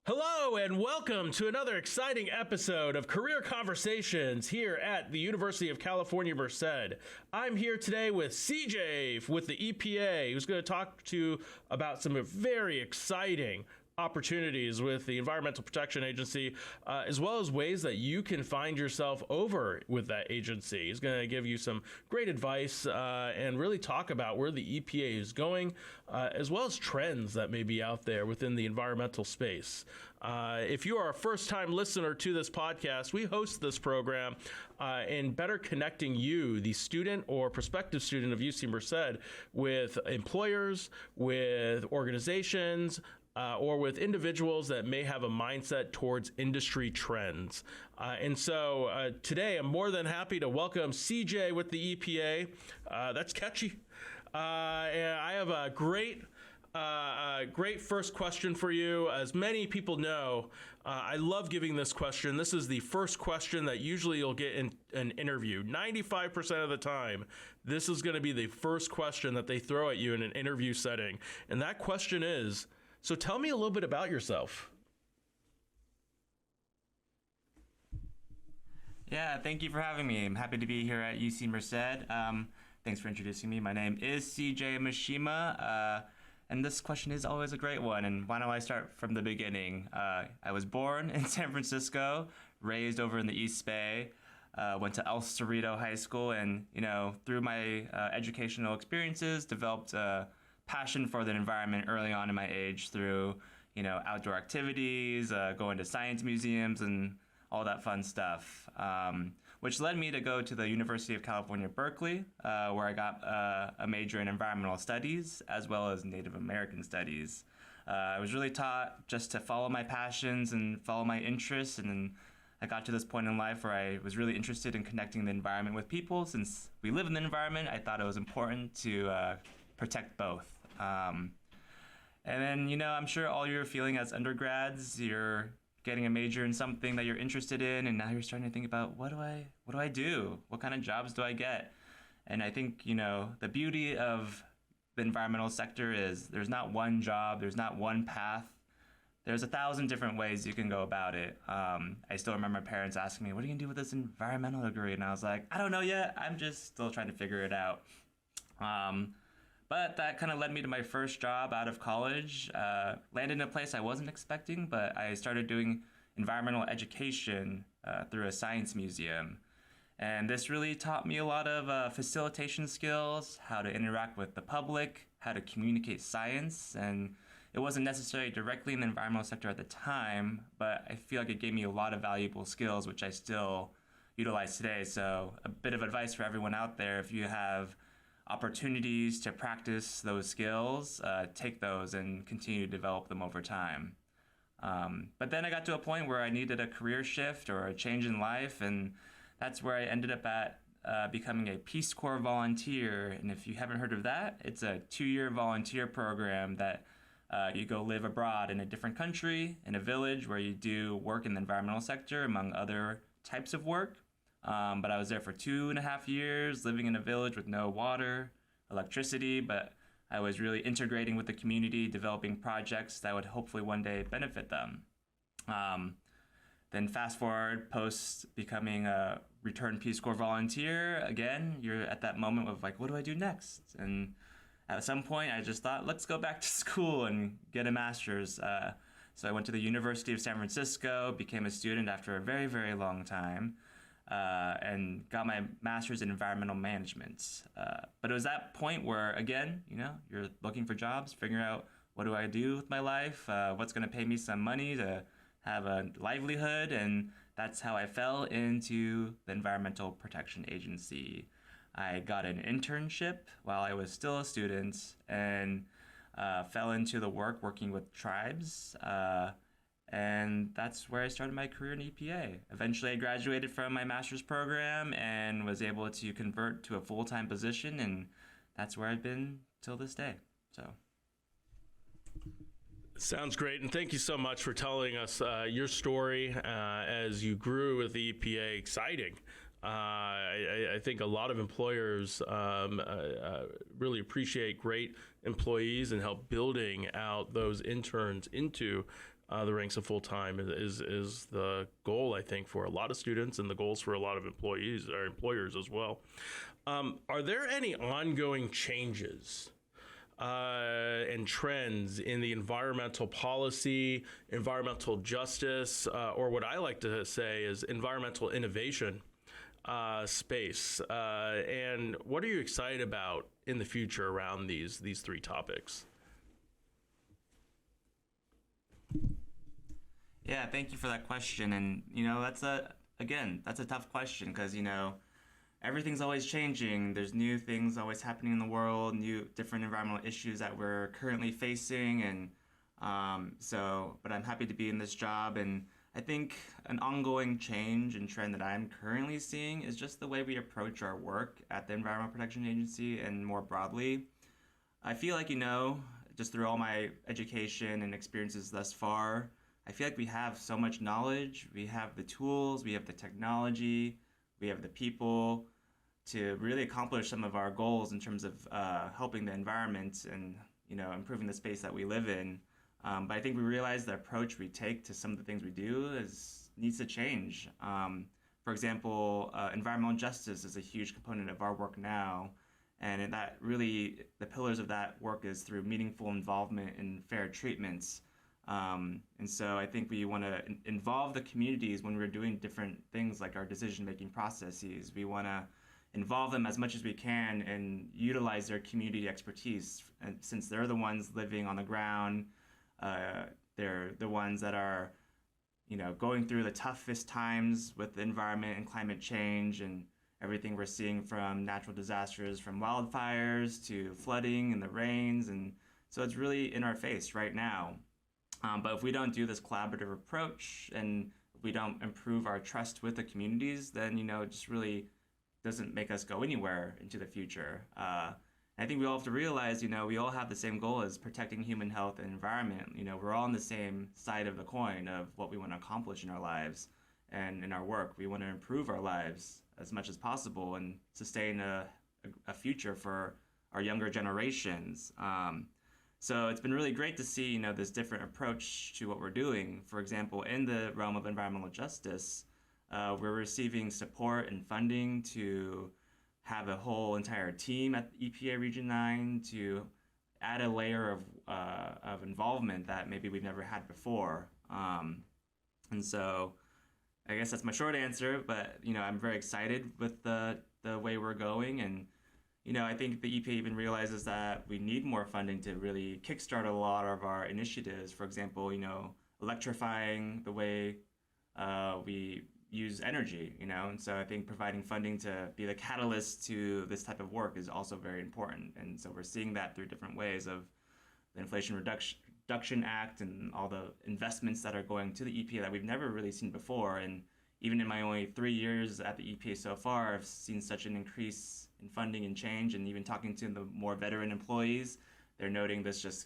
Hello and welcome to another exciting episode of Career Conversations here at the University of California, Merced. I'm here today with CJ with the EPA, who's going to talk to you about some very exciting opportunities with the Environmental Protection Agency, as well as ways that you can find yourself over with that agency. He's going to give you some great advice and really talk about where the EPA is going, as well as trends that may be out there within the environmental space. If you are a first-time listener to this podcast, we host this program in better connecting you, the student or prospective student of UC Merced, with employers, with organizations, or with individuals that may have a mindset towards industry trends. And so today I'm more than happy to welcome CJ with the EPA. That's catchy. And I have a great first question for you. As many people know, I love giving this question. This is the first question that usually you'll get in an interview. 95% of the time, this is going to be the first question that they throw at you in an interview setting. And that question is, so tell me a little bit about yourself. Yeah, thank you for having me. I'm happy to be here at UC Merced. Thanks for introducing me. My name is CJ Mishima, and this question is always a great one. And why don't I start from the beginning? I was born in San Francisco, raised over in the East Bay, went to El Cerrito High School, and through my educational experiences, developed passion for the environment early on in my age through, outdoor activities, going to science museums and all that fun stuff, which led me to go to the University of California, Berkeley, where I got a major in environmental studies as well as Native American studies. I was really taught just to follow my passions and follow my interests, and then I got to this point in life where I was really interested in connecting the environment with people. Since we live in the environment, I thought it was important to protect both. And then, I'm sure all you're feeling as undergrads, you're getting a major in something that you're interested in, and now you're starting to think about, what do I do? What kind of jobs do I get? And I think, the beauty of the environmental sector is there's not one job, there's not one path. There's 1,000 different ways you can go about it. I still remember my parents asking me, what are you gonna do with this environmental degree? And I was like, I don't know yet. I'm just still trying to figure it out. But that kind of led me to my first job out of college. Landed in a place I wasn't expecting, but I started doing environmental education through a science museum. And this really taught me a lot of facilitation skills, how to interact with the public, how to communicate science. And it wasn't necessarily directly in the environmental sector at the time, but I feel like it gave me a lot of valuable skills, which I still utilize today. So a bit of advice for everyone out there: if you have opportunities to practice those skills, take those and continue to develop them over time. But then I got to a point where I needed a career shift or a change in life, and that's where I ended up at becoming a Peace Corps volunteer. And if you haven't heard of that, it's a 2-year volunteer program that you go live abroad in a different country, in a village, where you do work in the environmental sector, among other types of work. But I was there for 2.5 years, living in a village with no water, electricity, but I was really integrating with the community, developing projects that would hopefully one day benefit them. Then fast forward, post becoming a returned Peace Corps volunteer, again, you're at that moment of like, what do I do next? And at some point, I just thought, let's go back to school and get a master's. So I went to the University of San Francisco, became a student after a very, very long time. And got my master's in environmental management. But it was that point where, again, you're looking for jobs, figuring out, what do I do with my life? What's going to pay me some money to have a livelihood? And that's how I fell into the Environmental Protection Agency. I got an internship while I was still a student, and fell into the working with tribes. And that's where I started my career in EPA. Eventually, I graduated from my master's program and was able to convert to a full-time position, and that's where I've been till this day. So, sounds great, and thank you so much for telling us your story as you grew with the EPA. Exciting. I think a lot of employers really appreciate great employees and help building out those interns into the ranks of full time is the goal, I think, for a lot of students, and the goals for a lot of employees or employers as well. Are there any ongoing changes and trends in the environmental policy, environmental justice, or what I like to say is environmental innovation space? And what are you excited about in the future around these three topics? Yeah, thank you for that question. And that's a tough question because everything's always changing. There's new things always happening in the world, new different environmental issues that we're currently facing, and but I'm happy to be in this job. And I think an ongoing change and trend that I'm currently seeing is just the way we approach our work at the Environmental Protection Agency and more broadly. I feel like, just through all my education and experiences thus far, I feel like we have so much knowledge, we have the tools, we have the technology, we have the people to really accomplish some of our goals in terms of helping the environment and improving the space that we live in. But I think we realize the approach we take to some of the things we do needs to change. For example, environmental justice is a huge component of our work now, and that really the pillars of that work is through meaningful involvement and fair treatments. And so I think we want to involve the communities when we're doing different things like our decision-making processes. We want to involve them as much as we can and utilize their community expertise. And since they're the ones living on the ground, they're the ones that are, going through the toughest times with the environment and climate change and everything we're seeing from natural disasters, from wildfires to flooding and the rains. And so it's really in our face right now. But if we don't do this collaborative approach and if we don't improve our trust with the communities, then, it just really doesn't make us go anywhere into the future. I think we all have to realize, we all have the same goal as protecting human health and environment. We're all on the same side of the coin of what we want to accomplish in our lives and in our work. We want to improve our lives as much as possible and sustain a future for our younger generations. So it's been really great to see, this different approach to what we're doing. For example, in the realm of environmental justice, we're receiving support and funding to have a whole entire team at EPA Region 9 to add a layer of involvement that maybe we've never had before. And so I guess that's my short answer, but, I'm very excited with the way we're going. And I think the EPA even realizes that we need more funding to really kickstart a lot of our initiatives. For example, electrifying the way we use energy, and so I think providing funding to be the catalyst to this type of work is also very important. And so we're seeing that through different ways of the Inflation Reduction Act and all the investments that are going to the EPA that we've never really seen before. And even in my only 3 years at the EPA so far, I've seen such an increase in funding and change. And even talking to the more veteran employees, they're noting this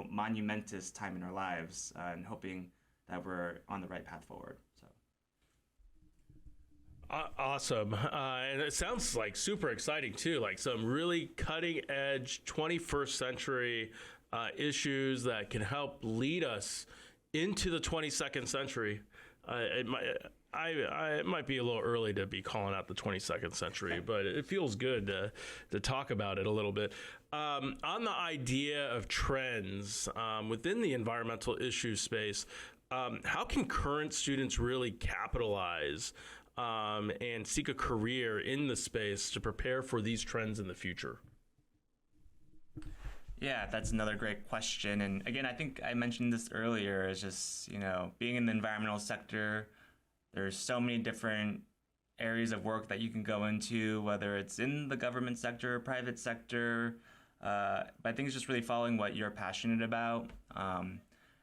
monumentous time in our lives and hoping that we're on the right path forward. So. Awesome. And it sounds like super exciting too, like some really cutting edge 21st century issues that can help lead us into the 22nd century. It might be a little early to be calling out the 22nd century, but it feels good to talk about it a little bit. On the idea of trends within the environmental issue space, how can current students really capitalize and seek a career in the space to prepare for these trends in the future? Yeah, that's another great question. And again, I think I mentioned this earlier, is just, being in the environmental sector, there's so many different areas of work that you can go into, whether it's in the government sector or private sector. But I think it's just really following what you're passionate about.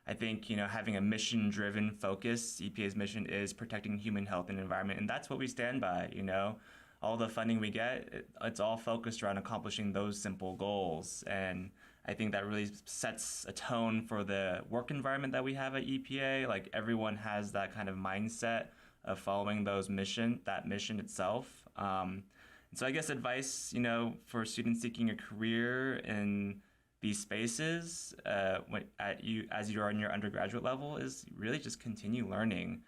I think, having a mission-driven focus, EPA's mission is protecting human health and environment, and that's what we stand by, All the funding we get, it's all focused around accomplishing those simple goals. And I think that really sets a tone for the work environment that we have at EPA. Like, everyone has that kind of mindset of following that mission itself. And so I guess advice, for students seeking a career in these spaces as you're on your undergraduate level is really just continue learning.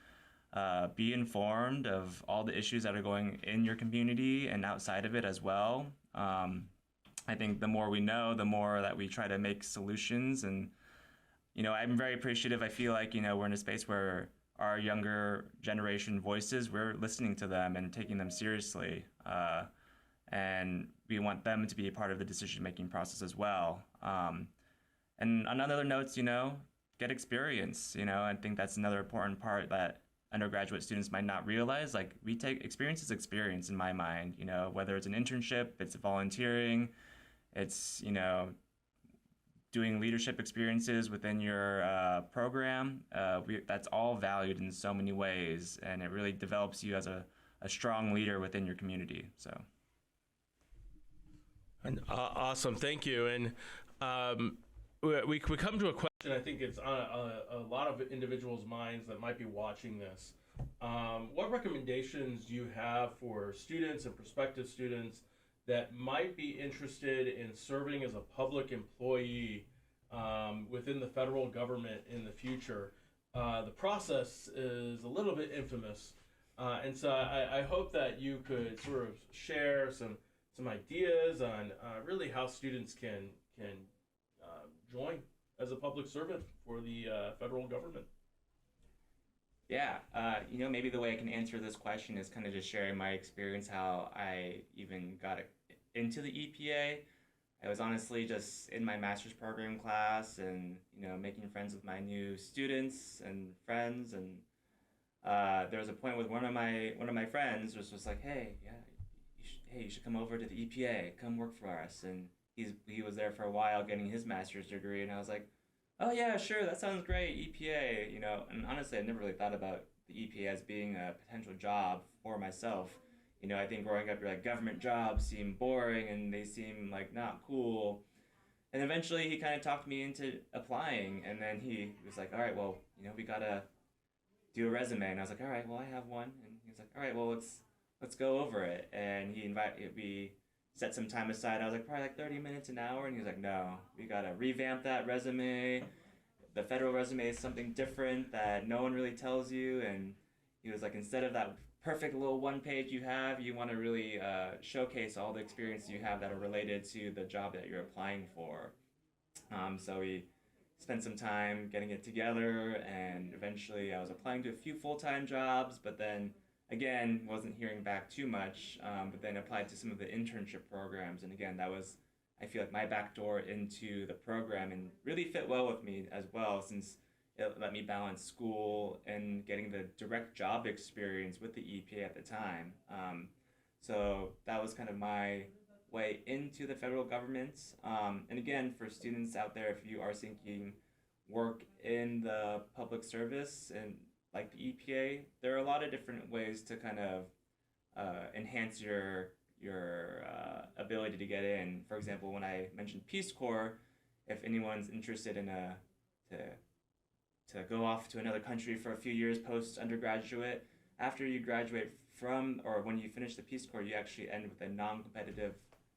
Be informed of all the issues that are going in your community and outside of it as well. I think the more we know, the more that we try to make solutions. And, I'm very appreciative. I feel like, we're in a space where our younger generation voices, we're listening to them and taking them seriously. And we want them to be a part of the decision-making process as well. And on other notes, get experience. I think that's another important part that undergraduate students might not realize. Like, we take experience as experience in my mind, whether it's an internship, it's volunteering, it's, doing leadership experiences within your program. That's all valued in so many ways, and it really develops you as a strong leader within your community. So. Awesome, thank you. And we come to a question. I think it's on a lot of individuals' minds that might be watching this. What recommendations do you have for students and prospective students that might be interested in serving as a public employee within the federal government in the future? The process is a little bit infamous, and so I hope that you could sort of share some ideas on really how students can join as a public servant for the federal government. Yeah, maybe the way I can answer this question is kind of just sharing my experience, how I even got into the EPA. I was honestly just in my master's program class and, making friends with my new students and friends. And there was a point with one of my friends was just like, hey, yeah, you should come over to the EPA, come work for us. And he was there for a while getting his master's degree, and I was like, oh yeah, sure, that sounds great, EPA, And honestly, I never really thought about the EPA as being a potential job for myself. I think growing up, you're like, government jobs seem boring and they seem like not cool. And eventually he kind of talked me into applying, and then he was like, all right, well, we gotta do a resume. And I was like, all right, well, I have one. And he was like, all right, well, let's go over it. And we set some time aside. I was like, probably like 30 minutes, an hour. And he was like, no, we gotta revamp that resume. The federal resume is something different that no one really tells you. And he was like, instead of that perfect little one page you have, you want to really showcase all the experiences you have that are related to the job that you're applying for. So we spent some time getting it together, and eventually I was applying to a few full-time jobs, but then again, wasn't hearing back too much, but then applied to some of the internship programs. And again, that was, I feel like, my backdoor into the program, and really fit well with me as well, since it let me balance school and getting the direct job experience with the EPA at the time. So that was kind of my way into the federal government. And again, for students out there, if you are seeking work in the public service and like the EPA, there are a lot of different ways to kind of enhance your ability to get in. For example, when I mentioned Peace Corps, if anyone's interested in to go off to another country for a few years post-undergraduate, after you graduate from, or when you finish the Peace Corps, you actually end with a non-competitive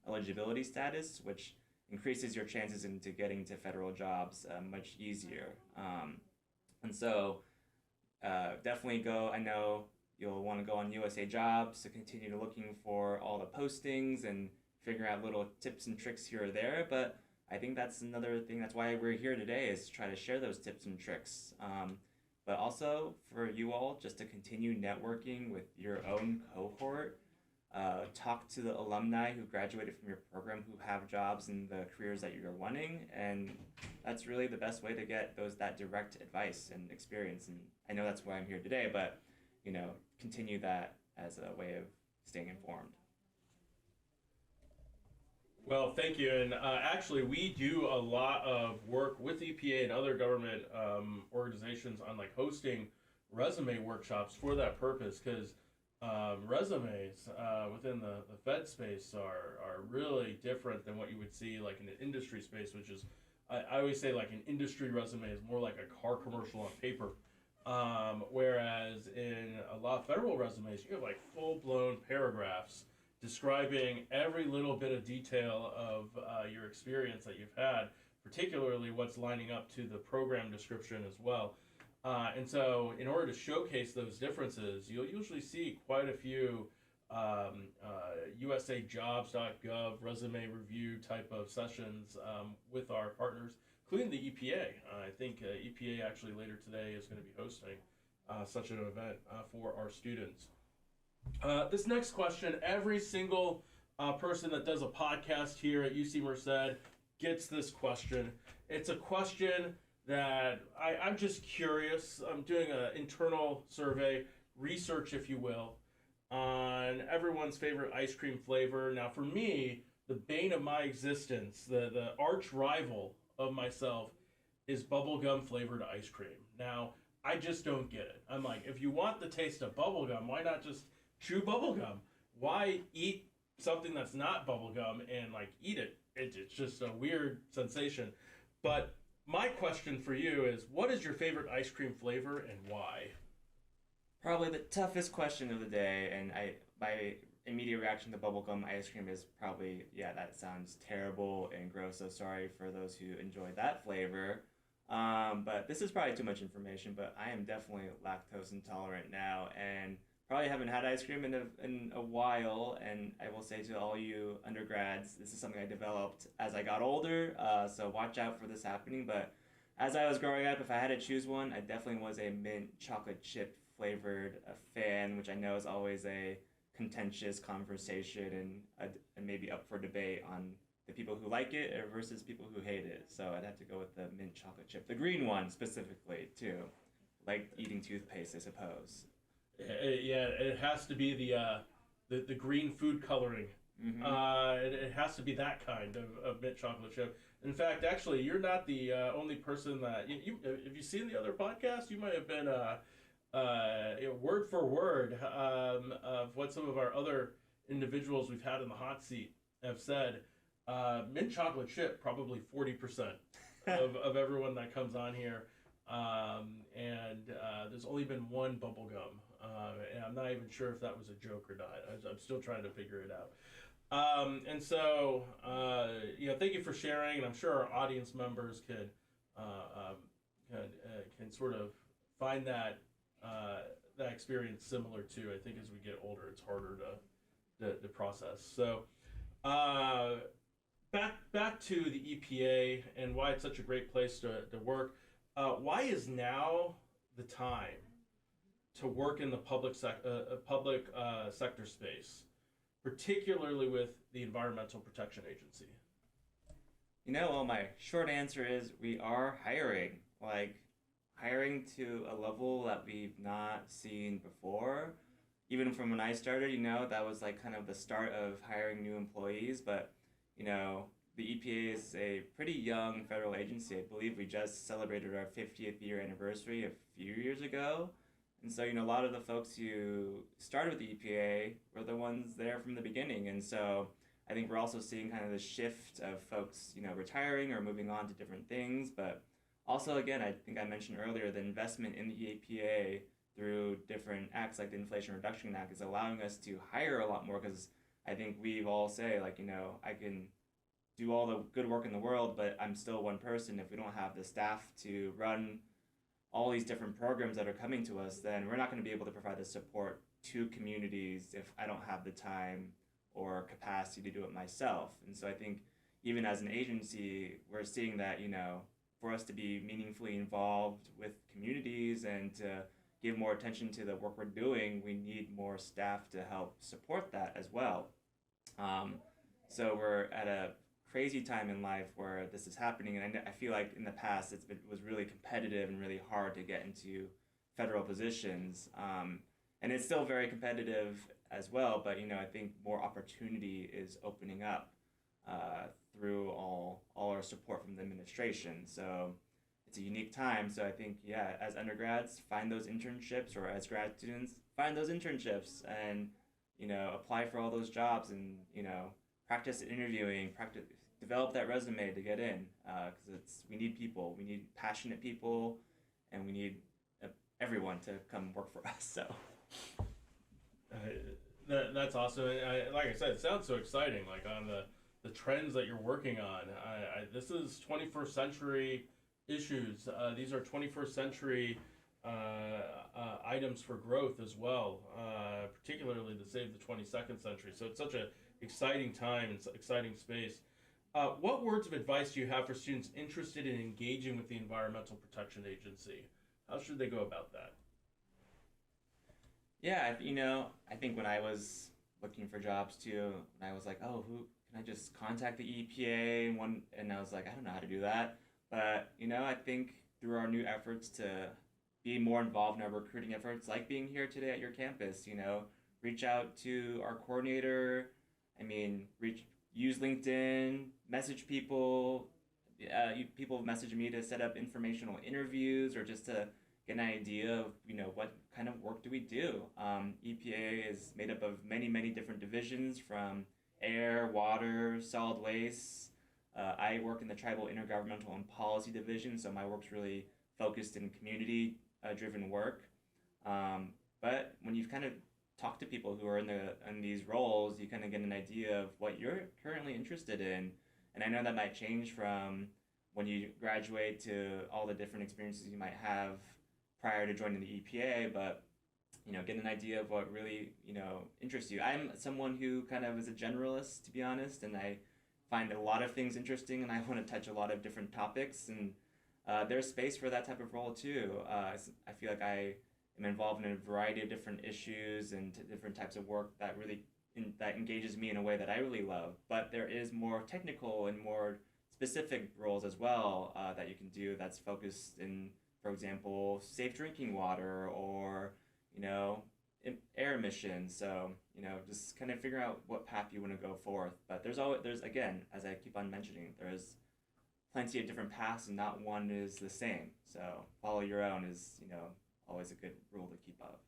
eligibility status, which increases your chances into getting to federal jobs much easier. And so definitely go. I know you'll want to go on USA Jobs to continue looking for all the postings and figure out little tips and tricks here or there, but I think that's another thing. That's why we're here today, is to try to share those tips and tricks. But also for you all, just to continue networking with your own cohort. Talk to the alumni who graduated from your program who have jobs in the careers that you're wanting. And that's really the best way to get that direct advice and experience. And I know that's why I'm here today, but continue that as a way of staying informed. Well, thank you. And actually, we do a lot of work with EPA and other government organizations on hosting resume workshops for that purpose, because resumes within the Fed space are really different than what you would see in an industry space, which is, I always say an industry resume is more like a car commercial on paper. Whereas in a lot of federal resumes, you have full-blown paragraphs describing every little bit of detail of your experience that you've had particularly what's lining up to the program description as well. And so, in order to showcase those differences, you'll usually see quite a few USAjobs.gov resume review type of sessions with our partners, including the EPA. I think EPA actually later today is going to be hosting such an event for our students. This next question, every single person that does a podcast here at UC Merced gets this question. It's a question that I'm just curious. I'm doing an internal survey, research, if you will, on everyone's favorite ice cream flavor. Now, for me, the bane of my existence, the arch rival of myself, is bubblegum flavored ice cream. Now, I just don't get it. I'm like, if you want the taste of bubblegum, why not just chew bubblegum? Why eat something that's not bubblegum and like eat it? It's just a weird sensation. But my question for you is, what is your favorite ice cream flavor and why? Probably the toughest question of the day, and my immediate reaction to bubblegum ice cream is probably, yeah, that sounds terrible and gross. So sorry for those who enjoy that flavor. But this is probably too much information, but I am definitely lactose intolerant now and probably haven't had ice cream in a while. And I will say to all you undergrads, this is something I developed as I got older, so watch out for this happening. But as I was growing up, if I had to choose one, I definitely was a mint chocolate chip flavored fan, which I know is always a contentious conversation and maybe up for debate on the people who like it versus people who hate it. So I'd have to go with the mint chocolate chip, the green one specifically too, like eating toothpaste, I suppose. Yeah, it has to be the green food coloring. Mm-hmm. It has to be that kind of mint chocolate chip. In fact, actually, you're not the only person that you if you've seen the other podcast, you might have been word for word of what some of our other individuals we've had in the hot seat have said. Mint chocolate chip, probably 40% of everyone that comes on here. And there's only been one bubble gum. And I'm not even sure if that was a joke or not. I'm still trying to figure it out. And so, thank you for sharing. And I'm sure our audience members can sort of find that experience similar too. I think as we get older, it's harder to process. So, back to the EPA and why it's such a great place to work. Why is now the time to work in the public sector space, particularly with the Environmental Protection Agency? Well, my short answer is we are hiring. Hiring to a level that we've not seen before. Even from when I started, that was kind of the start of hiring new employees. But, the EPA is a pretty young federal agency. I believe we just celebrated our 50th year anniversary a few years ago. And so, a lot of the folks who started with the EPA were the ones there from the beginning. And so I think we're also seeing kind of the shift of folks, retiring or moving on to different things. But also, again, I think I mentioned earlier, the investment in the EPA through different acts like the Inflation Reduction Act is allowing us to hire a lot more, because I think we've all say, I can do all the good work in the world, but I'm still one person. If we don't have the staff to run all these different programs that are coming to us, then we're not going to be able to provide the support to communities if I don't have the time or capacity to do it myself. And so I think even as an agency, we're seeing that, for us to be meaningfully involved with communities and to give more attention to the work we're doing, we need more staff to help support that as well. So we're at a crazy time in life where this is happening, and I feel like in the past it was really competitive and really hard to get into federal positions, and it's still very competitive as well. But I think more opportunity is opening up through all our support from the administration. So it's a unique time. So I think, as undergrads, find those internships, or as grad students, find those internships and apply for all those jobs, and practice interviewing, develop that resume to get in, because we need people, we need passionate people, and we need everyone to come work for us. So that's awesome. Like I said, it sounds so exciting. On the trends that you're working on. This is 21st century issues. These are 21st century items for growth as well, particularly to save the 22nd century. So it's such an exciting time and exciting space. What words of advice do you have for students interested in engaging with the Environmental Protection Agency? How should they go about that? Yeah, I think when I was looking for jobs too, when I was like, oh, who can I just contact the EPA and I was like, I don't know how to do that. But, I think through our new efforts to be more involved in our recruiting efforts, like being here today at your campus, reach out to our coordinator. Use LinkedIn, message people. People message me to set up informational interviews or just to get an idea of, what kind of work do we do. EPA is made up of many, many different divisions from air, water, solid waste. I work in the Tribal Intergovernmental and Policy Division, so my work's really focused in community-driven work. But when you've kind of talked to people who are in these roles, you kind of get an idea of what you're currently interested in. And I know that might change from when you graduate to all the different experiences you might have prior to joining the EPA, but get an idea of what really interests you. I'm someone who kind of is a generalist, to be honest, and I find a lot of things interesting, and I want to touch a lot of different topics, and there's space for that type of role too. I feel like I am involved in a variety of different issues and different types of work that really that engages me in a way that I really love. But there is more technical and more specific roles as well that you can do that's focused in, for example, safe drinking water or air emissions. So just kind of figure out what path you want to go forth. But there's again, as I keep on mentioning, there's plenty of different paths and not one is the same. So follow your own is always a good rule to keep up.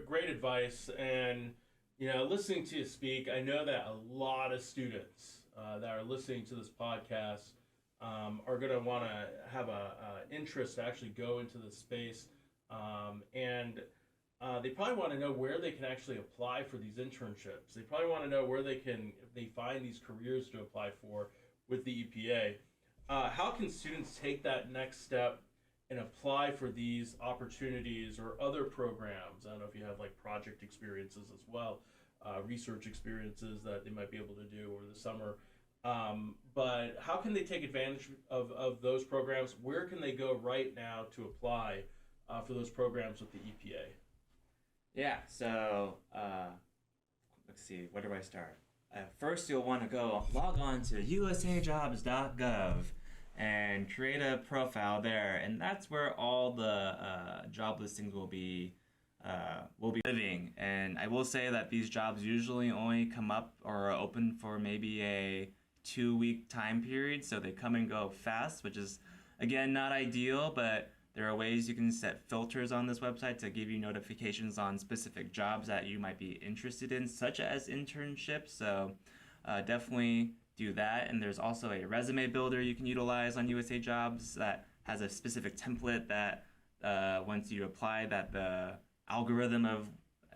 Great advice. And listening to you speak, I know that a lot of students that are listening to this podcast are going to want to have a interest to actually go into the space, and they probably want to know where they can actually apply for these internships. They probably want to know where they find these careers to apply for with the EPA. How can students take that next step and apply for these opportunities or other programs? I don't know if you have like project experiences as well, research experiences that they might be able to do over the summer. But how can they take advantage of those programs? Where can they go right now to apply for those programs with the EPA? Yeah, so let's see, where do I start? First, you'll want to log on to usajobs.gov and create a profile there, and that's where all the job listings will be living. And I will say that these jobs usually only come up or are open for maybe a 2-week time period, so they come and go fast, which is again not ideal, but there are ways you can set filters on this website to give you notifications on specific jobs that you might be interested in, such as internships. So definitely do that. And there's also a resume builder you can utilize on USA Jobs that has a specific template that once you apply, that the algorithm of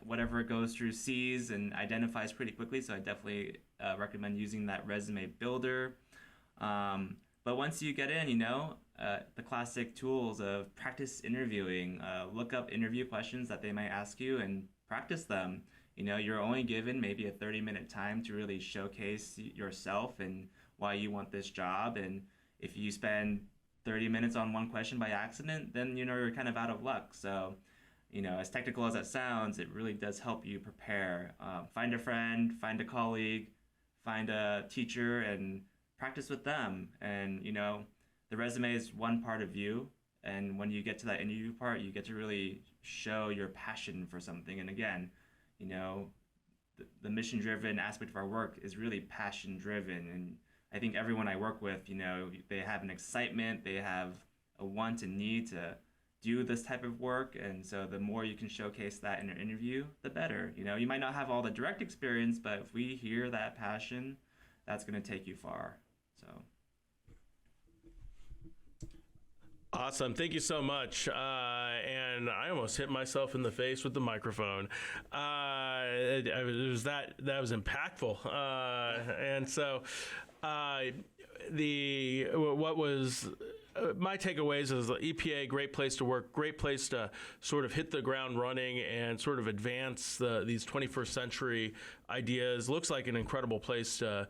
whatever it goes through sees and identifies pretty quickly. So I definitely recommend using that resume builder. But once you get in, the classic tools of practice interviewing, look up interview questions that they might ask you and practice them. You're only given maybe a 30-minute time to really showcase yourself and why you want this job. And if you spend 30 minutes on one question by accident, then you're kind of out of luck. So as technical as that sounds, it really does help you prepare. Find a friend, find a colleague, find a teacher, and practice with them. And the resume is one part of you, and when you get to that interview part, you get to really show your passion for something. And again, the mission-driven aspect of our work is really passion-driven. And I think everyone I work with, they have an excitement, they have a want and need to do this type of work. And so the more you can showcase that in an interview, the better. You might not have all the direct experience, but if we hear that passion, that's going to take you far. So. Awesome. Thank you so much. And I almost hit myself in the face with the microphone. it was that was impactful. And so what was my takeaways is the EPA, great place to work, great place to sort of hit the ground running and sort of advance these 21st century ideas. Looks like an incredible place to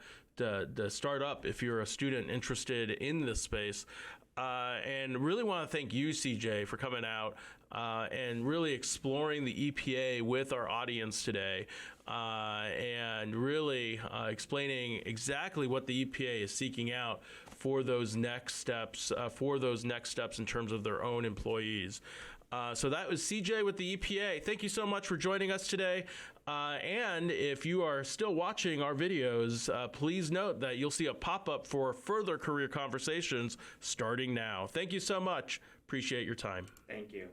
start up if you're a student interested in this space. And really want to thank you, CJ, for coming out and really exploring the EPA with our audience today, and really explaining exactly what the EPA is seeking out for those next steps, in terms of their own employees. So that was CJ with the EPA. Thank you so much for joining us today. And if you are still watching our videos, please note that you'll see a pop-up for further career conversations starting now. Thank you so much. Appreciate your time. Thank you.